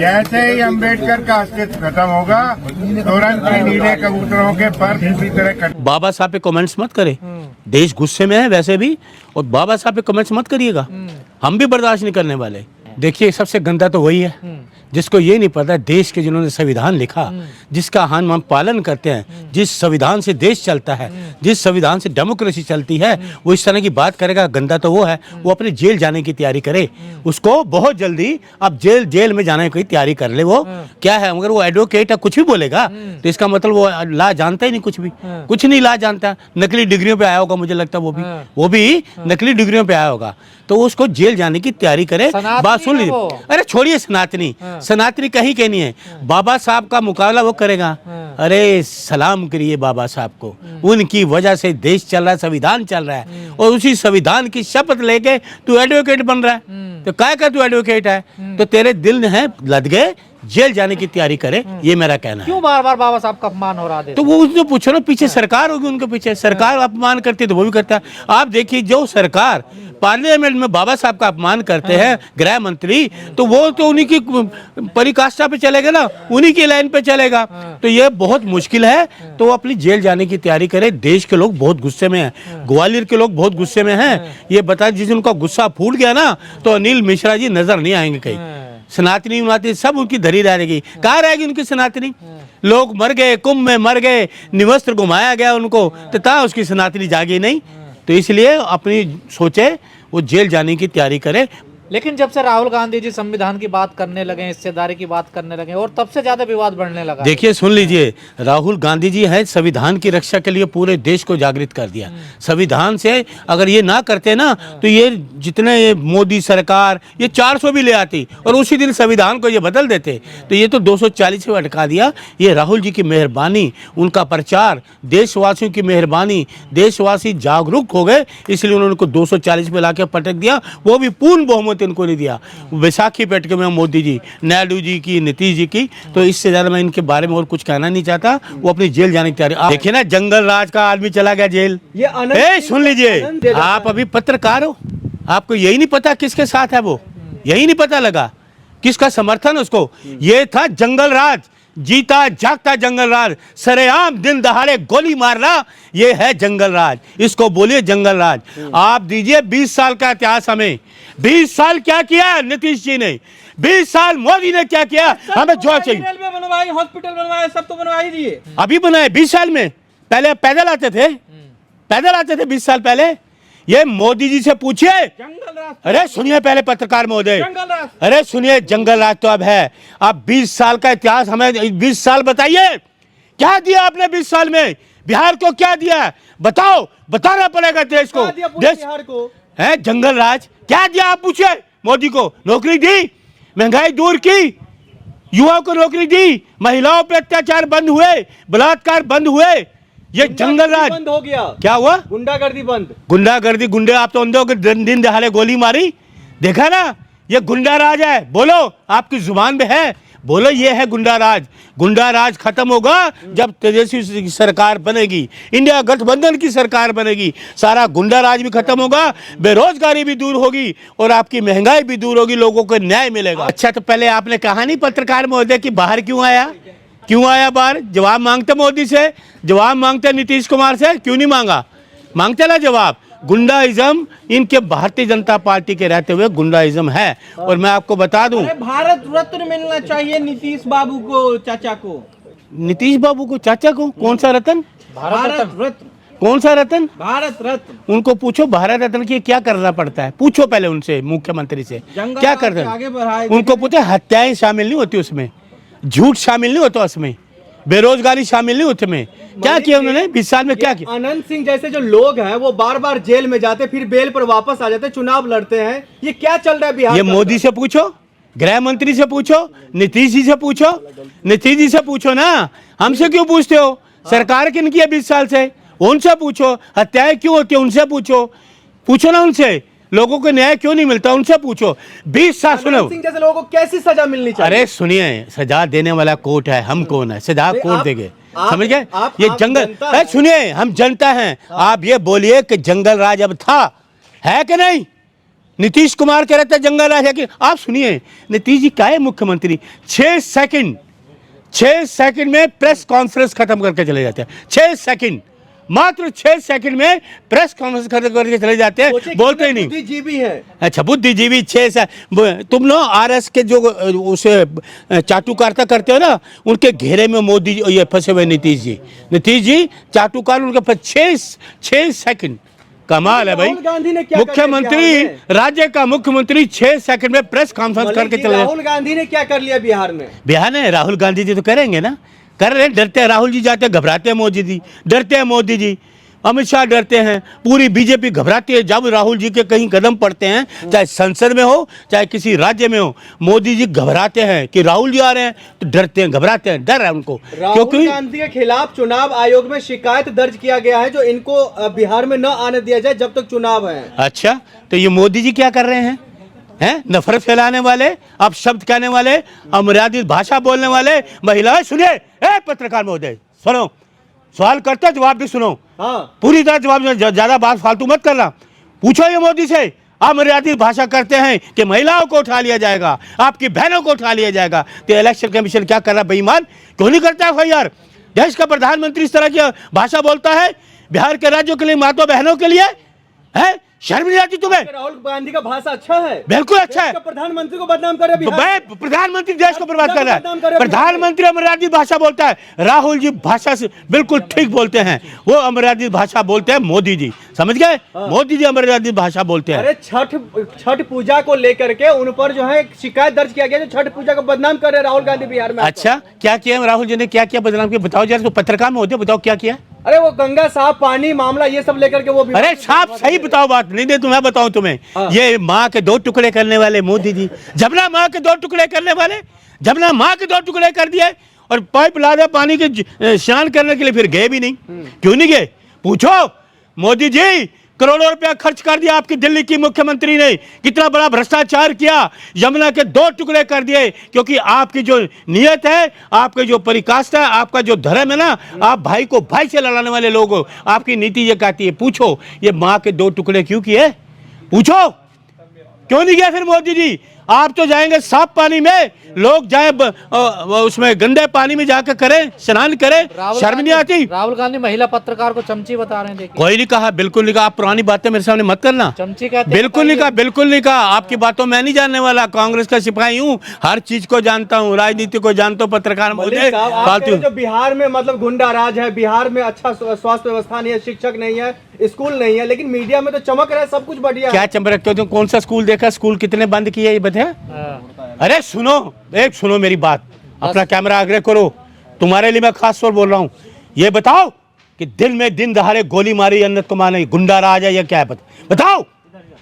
जैसे ही अम्बेडकर का अस्तित्व खत्म होगा तुरंत ही नीले कबूतरों के पर पूरी तरह कट। बाबा साहब पे कमेंट्स मत करे, देश गुस्से में है वैसे भी, और बाबा साहब पे कमेंट्स मत करिएगा, हम भी बर्दाश्त नहीं करने वाले। देखिए सबसे गंदा तो वही है जिसको ये नहीं पता देश के जिन्होंने संविधान लिखा, जिसका हम पालन करते हैं, जिस संविधान से देश चलता है, जिस संविधान से डेमोक्रेसी चलती है, वो इस तरह की बात करेगा। गंदा तो वो है, वो अपने जेल जाने की तैयारी करे, उसको बहुत जल्दी अब जेल में जाने की तैयारी कर ले। वो क्या है, मगर वो एडवोकेट है, कुछ भी बोलेगा तो इसका मतलब वो ला जानता ही नहीं, कुछ नहीं ला जानता। नकली डिग्रियों पे आया होगा, मुझे लगता है वो भी नकली डिग्रियों पे आया होगा, तो उसको जेल जाने की तैयारी करे। बात सुन लीजिए, अरे छोड़िए सनातनी कहीं के नहीं है, बाबा साहब का मुकाबला वो करेगा। अरे सलाम करिए बाबा साहब को, उनकी वजह से देश चल रहा है, संविधान चल रहा है, और उसी संविधान की शपथ लेके तू एडवोकेट बन रहा है। तो क्या तू एडवोकेट है तो तेरे दिल है लद गए, जेल जाने की तैयारी करे, ये मेरा कहना है। क्यों बार बार बाबा साहब का अपमान हो रहा है? तो वो उसने पूछो ना, पीछे सरकार होगी, उनके पीछे सरकार अपमान करती है तो वो भी करता है। आप देखिए जो सरकार पार्लियामेंट में बाबा साहब का अपमान करते हैं गृह मंत्री, तो वो तो उन्हीं की परिकाष्ठा पे चलेगा ना, उन्हीं की लाइन पे चलेगा, तो ये बहुत मुश्किल है। तो वो अपनी जेल जाने की तैयारी करे। देश के लोग बहुत गुस्से में हैं, ग्वालियर के लोग बहुत गुस्से में हैं। ये बता, जिस दिन उनका गुस्सा फूट गया ना तो अनिल मिश्रा जी नजर नहीं आएंगे कहीं। सनातनी सब उनकी धरी रहेगी। कहाँ रहेगी उनकी सनातनी? लोग मर गए, कुंभ में मर गए, निवस्त्र घुमाया गया उनको, तो ता उसकी सनातनी जागी नहीं। तो इसलिए अपनी सोचे, वो जेल जाने की तैयारी करे। लेकिन जब से राहुल गांधी जी संविधान की बात करने लगे, हिस्सेदारी की बात करने लगे, और तब से ज्यादा विवाद बढ़ने लगा। देखिए सुन लीजिए, राहुल गांधी जी हैं संविधान की रक्षा के लिए पूरे देश को जागृत कर दिया। संविधान से अगर ये ना करते ना तो ये जितने ये मोदी सरकार ये 400 भी ले आती और उसी दिन संविधान को ये बदल देते। तो ये तो 240 से अटका दिया। ये राहुल जी की मेहरबानी, उनका प्रचार, देशवासियों की मेहरबानी, देशवासी जागरूक हो गए, इसलिए उन्होंने को 240 पे लाके पटक दिया। वो भी पूर्ण बहुमत इनको नहीं दिया। बैसाखी बैठक में मोदी जी, नायडू जी की, नीतीश जी की। तो इससे ज्यादा मैं इनके बारे में और कुछ कहना नहीं चाहता। वो अपनी जेल जाने की तैयारी। देखिए ना, जंगल राज का आदमी चला गया जेल। ये सुन लीजिए, आप अभी पत्रकार हो, आपको यही नहीं पता किसके साथ है वो, यही नहीं पता लगा किसका समर्थन उसको। ये था जंगल राज, जीता जागता जंगल राज, सरेआम दिन दहाड़े गोली मारना, ये है जंगल राज। इसको बोलिए जंगल राज। आप दीजिए 20 साल का इतिहास हमें। 20 साल क्या किया नीतीश जी ने, 20 साल मोदी ने क्या किया, हमें जो चाहिए। रेलवे बनवाई, हॉस्पिटल बनवाए, सब तो बनवा ही दिए। अभी बनाए 20 साल में। पहले पैदल आते थे 20 साल पहले। ये मोदी जी से पूछिए। अरे सुनिए पहले पत्रकार महोदय, अरे सुनिए, जंगल राज तो अब है। अब 20 साल का इतिहास हमें 20 साल बताइए, क्या दिया आपने 20 साल में? बिहार को क्या दिया बताओ, बताना पड़ेगा देश को। बिहार को है जंगल राज क्या दिया आप पूछिए मोदी को। नौकरी दी, महंगाई दूर की, युवाओं को नौकरी दी, महिलाओं पर अत्याचार बंद हुए, बलात्कार बंद हुए। ये जंगल राज बंद हो गया। क्या हुआ? गुंडागर्दी बंद। गुंडे आप तो अंधों के दिन दहाड़े गोली मारी, देखा ना? ये गुंडा राज है। बोलो, आपकी जुबान में है, बोलो ये है गुंडा राज। गुंडा राज खत्म होगा जब तेजस्वी सरकार बनेगी, इंडिया गठबंधन की सरकार बनेगी, सारा गुंडा राज भी खत्म होगा, बेरोजगारी भी दूर होगी और आपकी महंगाई भी दूर होगी, लोगों को न्याय मिलेगा। अच्छा, तो पहले आपने कहा नहीं पत्रकार महोदय कि बाहर क्यों आया बाहर? जवाब मांगते मोदी से, जवाब मांगते नीतीश कुमार से, क्यों नहीं मांगते ना जवाब। गुंडाइज्म इनके भारतीय जनता पार्टी के रहते हुए गुंडाइज्म है। और मैं आपको बता दूं, भारत रत्न मिलना चाहिए नीतीश बाबू को, चाचा को। नीतीश बाबू को, चाचा को? कौन सा रत्न? भारत रत्न। कौन सा रत्न? भारत रत्न। उनको पूछो भारत रत्न की क्या करना पड़ता है, पूछो पहले उनसे, मुख्यमंत्री से क्या करते हैं। उनको पूछे, हत्याएं शामिल नहीं होती उसमें, झूठ शामिल नहीं होता उसमें, बेरोजगारी शामिल नहीं होते में। क्या किया उन्होंने 20 साल में? क्या किया? अनंत सिंह जैसे जो लोग हैं वो बार बार जेल में जाते, फिर बेल पर वापस आ जाते, चुनाव लड़ते हैं। ये क्या चल रहा है बिहार? ये मोदी से पूछो, गृह मंत्री से पूछो, नीतीश जी से पूछो, नीतीश जी से पूछो ना, हमसे क्यों पूछते हो? सरकार किन की है 20 साल से, उनसे पूछो। हत्याएं क्यों होती है, उनसे पूछो ना उनसे। लोगों को न्याय क्यों नहीं मिलता, उनसे पूछो। 20 साल सुनो, सिंह जैसे लोगों को कैसी सजा मिलनी चाहिए? अरे सुनिए, सजा देने वाला कोर्ट है, हम कौन है? सजा कोर्ट देंगे, समझ गए? ये जंगल, सुनिए, हम जनता हैं। आप ये बोलिए कि जंगल राज अब था, है कि नहीं? नीतीश कुमार कह रहे थे जंगल राज है कि आप सुनिए, नीतीश जी क्या है मुख्यमंत्री, 6 सेकंड में प्रेस कॉन्फ्रेंस खत्म करके चले जाते हैं। 6 सेकंड, मात्र 6 सेकंड में प्रेस कॉन्फ्रेंस खत्म करके चले जाते हैं, बोलते ही नहीं। बुद्धिजीवी है। अच्छा, बुद्धिजीवी 6 तुम लोग आरएस के जो उसे चाटुकारिता करते हो ना, उनके घेरे में मोदी जी ये फंसे हुए नीतीश जी चाटुकार, उनके पास 6 सेकंड। कमाल है भाई, राहुल गांधी ने क्या कर लिया मुख्यमंत्री, बिहार में? राज्य का मुख्यमंत्री 6 सेकंड में प्रेस कॉन्फ्रेंस करके चले। राहुल गांधी ने क्या कर लिया बिहार में? बिहार में राहुल गांधी जी तो करेंगे ना, कर रहे हैं, डरते हैं राहुल जी, जाते हैं घबराते हैं मोदी जी, डरते हैं मोदी जी, अमित शाह डरते हैं, पूरी बीजेपी घबराती है जब राहुल जी के कहीं कदम पड़ते हैं, चाहे संसद में हो चाहे किसी राज्य में हो, मोदी जी घबराते हैं कि राहुल जी आ रहे हैं, तो डरते हैं, घबराते हैं, डर है उनको। राहुल गांधी के खिलाफ चुनाव आयोग में शिकायत दर्ज किया गया है, जो इनको बिहार में न आने दिया जाए जब तक चुनाव है। अच्छा, तो ये मोदी जी क्या कर रहे हैं? नफरत फैलाने वाले, अब शब्द कहने वाले, अमर्यादित भाषा बोलने वाले, महिलाएं सुनिए, पत्रकार महोदय सुनो, सवाल करते हो जवाब भी सुनो। हाँ, पूरी तरह जवाब, ज्यादा बात फालतू मत करना। पूछो ये मोदी से, अमर्यादित भाषा करते हैं कि महिलाओं को उठा लिया जाएगा, आपकी बहनों को उठा लिया जाएगा, तो इलेक्शन कमीशन क्या कर रहा है? बेईमान क्यों नहीं करता FIR? देश का प्रधानमंत्री इस तरह की भाषा बोलता है बिहार के राज्यों के लिए, माता बहनों के लिए, है? शर्म नहीं आती तुम्हें? राहुल गांधी का भाषा अच्छा है, बिल्कुल अच्छा है। प्रधानमंत्री को बदनाम कर रहे हैं। प्रधानमंत्री देश को बर्बाद कर रहा है। प्रधानमंत्री अमर्यादित भाषा बोलता है, राहुल जी भाषा से बिल्कुल ठीक बोलते हैं, वो अमर्यादित भाषा बोलते हैं मोदी जी, समझ गए? मोदी जी अमर्यादित भाषा बोलते हैं। अरे छठ पूजा को लेकर के उन पर जो है शिकायत दर्ज किया गया, जो छठ पूजा को बदनाम कर रहे हैं राहुल गांधी बिहार में। अच्छा, क्या किया राहुल जी ने, क्या किया बदनाम किया? बताओ जरा, तो पत्रकार में होते, बताओ क्या किया? अरे वो गंगा साफ पानी मामला ये सब लेकर के वो भी, अरे साहब सही बताओ बात, नहीं तुम्हें बताऊं तुम्हें, ये माँ के 2 टुकड़े करने वाले मोदी जी, जमुना माँ के 2 टुकड़े करने वाले, जमुना माँ के 2 टुकड़े कर दिए, और पाइप लादा पानी के स्नान करने के लिए फिर गए भी नहीं। क्यों नहीं गए? पूछो मोदी जी, करोड़ों रुपया खर्च कर दिया आपकी दिल्ली की मुख्यमंत्री ने, कितना बड़ा भ्रष्टाचार किया, यमुना के 2 टुकड़े कर दिए, क्योंकि आपकी जो नियत है, आपके जो परिकाष्ठा है, आपका जो धर्म है ना, आप भाई को भाई से लड़ाने वाले लोग हो, आपकी नीति ये कहती है। पूछो ये माँ के 2 टुकड़े क्यों किए? पूछो क्यों नहीं गया फिर मोदी जी? आप तो जाएंगे साफ पानी में, लोग जाए उसमें गंदे पानी में जाकर करें, स्नान करें, शर्म नहीं आती? राहुल गांधी महिला पत्रकार को चमची बता रहे हैं, देखिए। कोई नहीं कहा, बिल्कुल नहीं कहा, आप पुरानी बातें मेरे सामने मत करना। चमची कहते हैं, बिल्कुल नहीं कहा, बिल्कुल नहीं कहा, आपकी बातों मैं नहीं जानने वाला, कांग्रेस का सिपाही हूँ, हर चीज को जानता हूँ, राजनीति को जानता हूँ, पत्रकार महोदय फालतू। जो बिहार में मतलब गुंडा राज है, बिहार में अच्छा स्वास्थ्य व्यवस्था नहीं है, शिक्षक नहीं है, स्कूल नहीं है, लेकिन मीडिया में तो चमक रहा है, सब कुछ बढ़िया। क्या चमक रखते हो तुम? कौन सा स्कूल देखा? स्कूल कितने बंद किए ये बताया? अरे सुनो, एक सुनो मेरी बात, अपना कैमरा आगे करो, तुम्हारे लिए मैं खास तौर बोल रहा हूँ। ये बताओ कि दिन दहाड़े गोली मारी अनंत कुमार ने, गुंडा राज है या क्या है? बताओ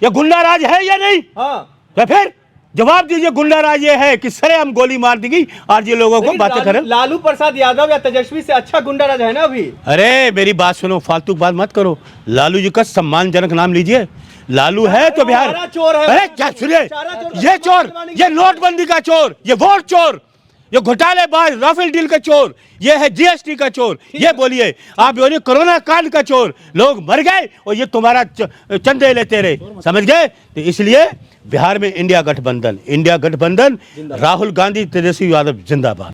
ये गुंडा राज है या नहीं? हाँ, तो फिर जवाब दीजिए, गुंडा राज ये है कि सरेआम गोली मार दी गई, आज ये लोगों को बातें करें। लालू प्रसाद यादव या तेजस्वी से अच्छा गुंडा राज है ना अभी? अरे मेरी बात सुनो, फालतू बात मत करो, लालू जी का सम्मानजनक नाम लीजिए। लालू है तो बिहार चोर है। अरे क्या सुनिए, ये चोर, ये नोटबंदी का चोर, ये वोट चोर, ये घोटालेबाज, राफेल डील का चोर, ये है GST का चोर, ये बोलिए आप बोलिए कोरोना कांड का चोर, लोग मर गए और ये तुम्हारा चंदे लेते रहे, समझ गए? तो इसलिए बिहार में इंडिया गठबंधन, राहुल गांधी, तेजस्वी यादव जिंदाबाद।